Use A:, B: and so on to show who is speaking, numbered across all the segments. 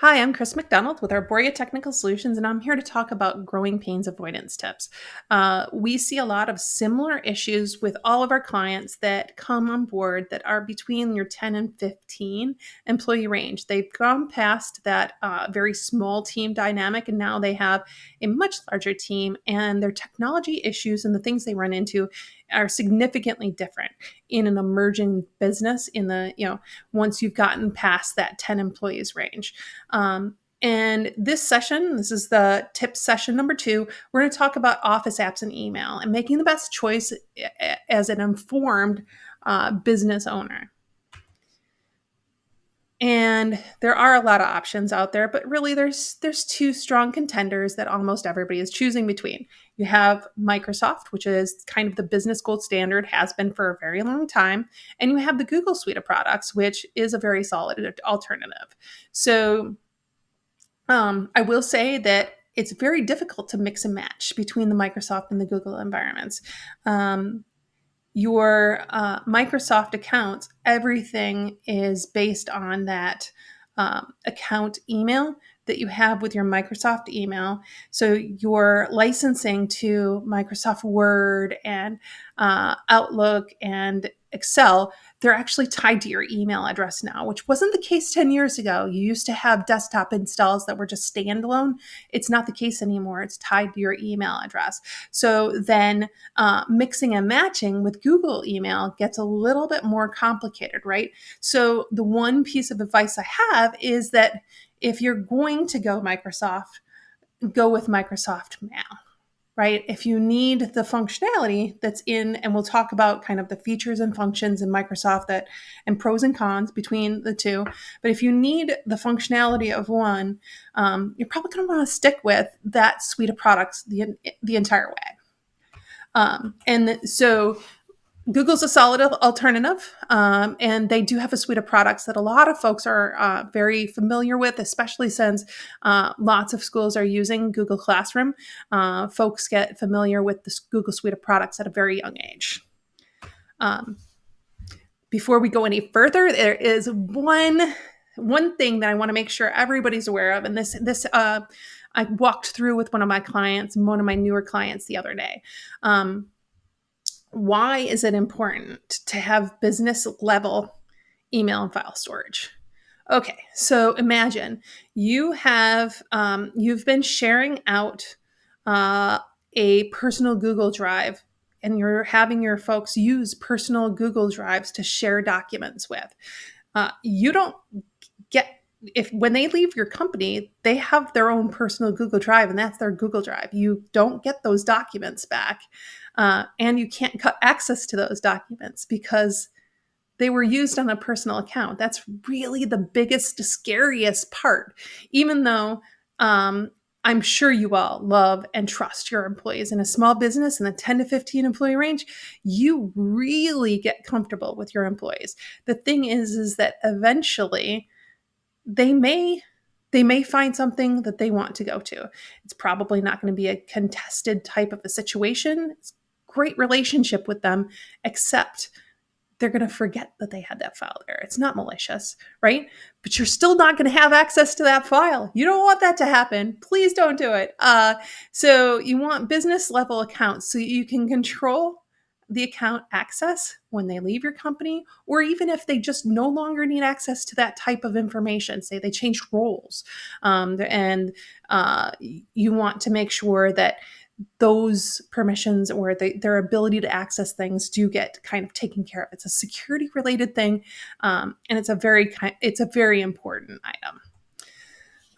A: Hi, I'm Chris McDonald with Arboria Technical Solutions, and I'm here to talk about growing pains avoidance tips. We see a lot of similar issues with all of our clients that come on board that are between your 10 and 15 employee range. They've gone past that very small team dynamic, and now they have a much larger team, and their technology issues and the things they run into are significantly different in an emerging business in the, once you've gotten past that 10 employees range. And this session, this is the tip session number 2. We're going to talk about Office apps and email and making the best choice as an informed business owner. And there are a lot of options out there, but really there's two strong contenders that almost everybody is choosing between. You have Microsoft, which is kind of the business gold standard, has been for a very long time, and you have the Google suite of products, which is a very solid alternative. So I will say that it's very difficult to mix and match between the Microsoft and the Google environments. Your Microsoft accounts, everything is based on that account email that you have with your Microsoft email. So your licensing to Microsoft Word and Outlook and Excel, they're actually tied to your email address now, which wasn't the case 10 years ago. You used to have desktop installs that were just standalone. It's not the case anymore. It's tied to your email address. So then mixing and matching with Google email gets a little bit more complicated, right? So the one piece of advice I have is that if you're going to go Microsoft, go with Microsoft Mail, right? If you need the functionality that's in, and we'll talk about kind of the features and functions in Microsoft that and pros and cons between the two. But if you need the functionality of one, you're probably going to want to stick with that suite of products the entire way. And so Google's a solid alternative, and they do have a suite of products that a lot of folks are very familiar with, especially since lots of schools are using Google Classroom. Folks get familiar with the Google suite of products at a very young age. Before we go any further, there is one thing that I want to make sure everybody's aware of, and this I walked through with one of my clients, one of my newer clients the other day. Why is it important to have business level email and file storage? Okay, so imagine you've been sharing out a personal Google Drive, and you're having your folks use personal Google Drives to share documents with. You don't get, if when they leave your company, they have their own personal Google Drive, and that's their Google Drive. You don't get those documents back, and you can't cut access to those documents because they were used on a personal account. That's really the biggest, scariest part. Even though I'm sure you all love and trust your employees in a small business in the 10 to 15 employee range, you really get comfortable with your employees. The thing is that eventually they may find something that they want to go to. It's probably not going to be a contested type of a situation. It's a great relationship with them, except they're going to forget that they had that file there. It's not malicious, right? But you're still not going to have access to that file. You don't want that to happen. Please don't do it. So you want business level accounts so you can control the account access when they leave your company, or even if they just no longer need access to that type of information. Say they changed roles, and you want to make sure that those permissions or their ability to access things do get kind of taken care of. It's a security related thing, and it's a very important item.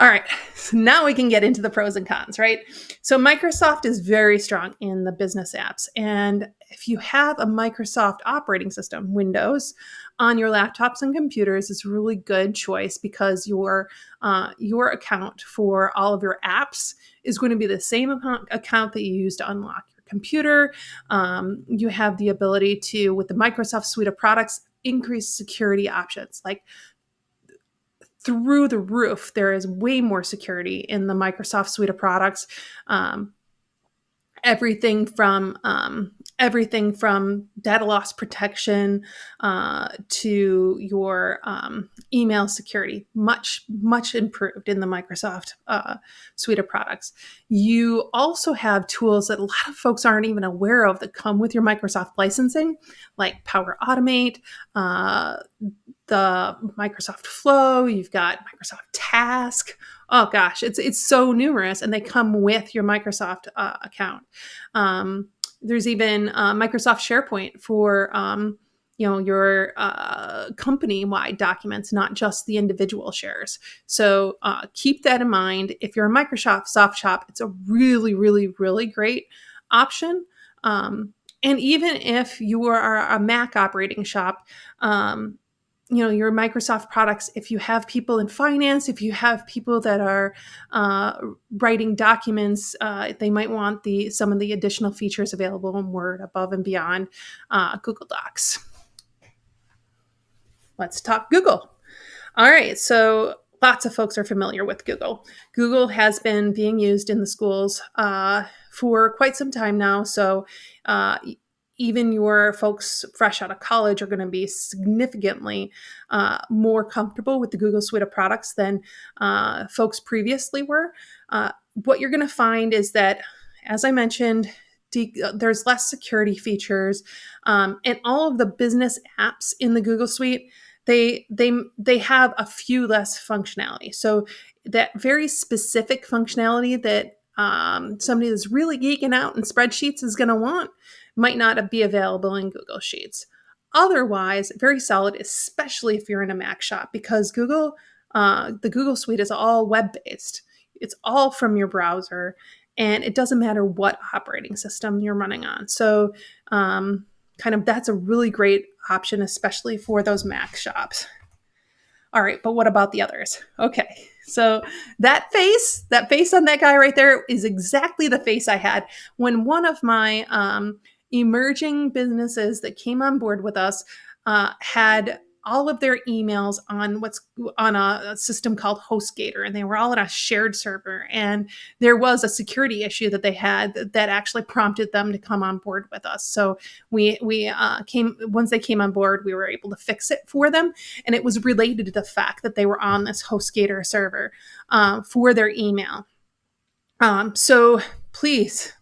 A: All right, so now we can get into the pros and cons, right? So Microsoft is very strong in the business apps, and if you have a Microsoft operating system, Windows, on your laptops and computers, it's a really good choice because your account for all of your apps is going to be the same account that you use to unlock your computer. You have the ability to, with the Microsoft suite of products, increase security options like through the roof. There is way more security in the Microsoft suite of products. Everything from everything from data loss protection to your email security, much improved in the Microsoft suite of products. You also have tools that a lot of folks aren't even aware of that come with your Microsoft licensing, like Power Automate, uh, the Microsoft Flow. You've got Microsoft Task. Oh gosh, it's so numerous, and they come with your Microsoft account. There's even Microsoft SharePoint for your company-wide documents, not just the individual shares. So keep that in mind. If you're a Microsoft soft shop, it's a really, really, really great option. And even if you are a Mac operating shop, your Microsoft products, if you have people in finance, if you have people that are writing documents, they might want some of the additional features available in Word above and beyond Google Docs. Let's talk Google. All right, so lots of folks are familiar with Google. Google has been being used in the schools for quite some time now. So even your folks fresh out of college are going to be significantly more comfortable with the Google suite of products than folks previously were. What you're going to find is that, as I mentioned, there's less security features, and all of the business apps in the Google suite, they have a few less functionality. So that very specific functionality that somebody that's really geeking out in spreadsheets is going to want might not be available in Google Sheets. Otherwise, very solid, especially if you're in a Mac shop, because the Google Suite is all web-based. It's all from your browser, and it doesn't matter what operating system you're running on. So that's a really great option, especially for those Mac shops. All right, but what about the others? Okay, so that face on that guy right there is exactly the face I had when one of my emerging businesses that came on board with us had all of their emails on a system called HostGator, and they were all in a shared server. And there was a security issue that they had that actually prompted them to come on board with us. So we came once they came on board, we were able to fix it for them, and it was related to the fact that they were on this HostGator server for their email. So please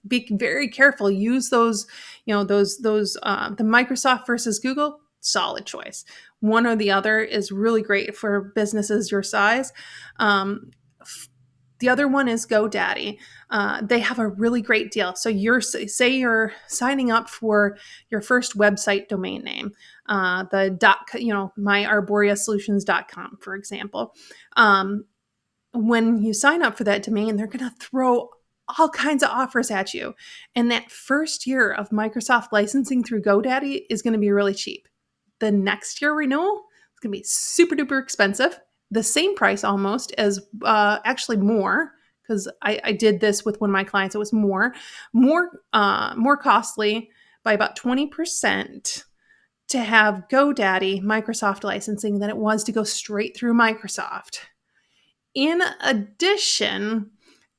A: be very careful. Use those, the Microsoft versus Google, solid choice. One or the other is really great for businesses your size. The other one is GoDaddy. They have a really great deal. So say you're signing up for your first website domain name, myarboriasolutions.com, for example. When you sign up for that domain, they're going to throw all kinds of offers at you. And that first year of Microsoft licensing through GoDaddy is going to be really cheap. The next year renewal is going to be super duper expensive, the same price almost as actually more, because I did this with one of my clients. It was more costly by about 20% to have GoDaddy Microsoft licensing than it was to go straight through Microsoft. In addition,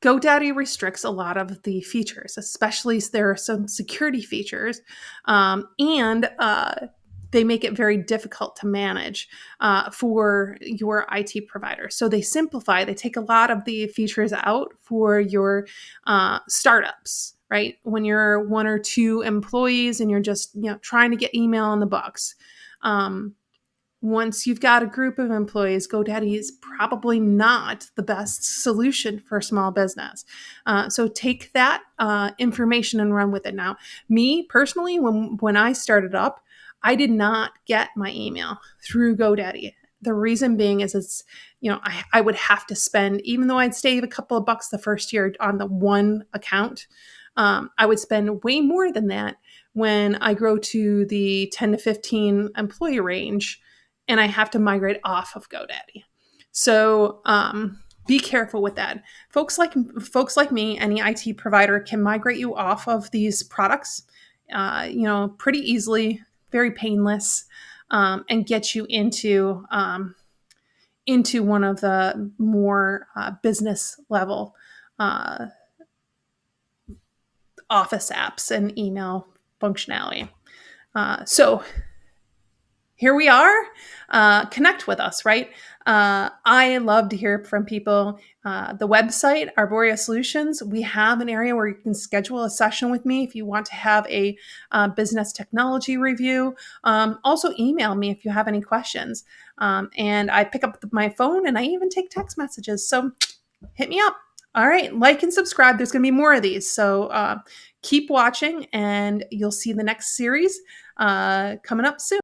A: GoDaddy restricts a lot of the features, especially there are some security features, and they make it very difficult to manage for your IT provider. So they take a lot of the features out for your startups, right? When you're one or two employees and you're just trying to get email on the books. Once you've got a group of employees, GoDaddy is probably not the best solution for a small business. So take that information and run with it. Now, me personally, when I started up, I did not get my email through GoDaddy. The reason being is it's, I would have to spend, even though I'd save a couple of bucks the first year on the one account, I would spend way more than that when I grow to the 10 to 15 employee range and I have to migrate off of GoDaddy. So be careful with that. Folks like me, any IT provider can migrate you off of these products, pretty easily, very painless, and get you into one of the more business level Office apps and email functionality. So here we are. Connect with us, right? I love to hear from people. The website, Arborea Solutions, we have an area where you can schedule a session with me if you want to have a business technology review. Also, email me if you have any questions. And I pick up my phone and I even take text messages. So hit me up. All right, like and subscribe. There's going to be more of these. So keep watching and you'll see the next series coming up soon.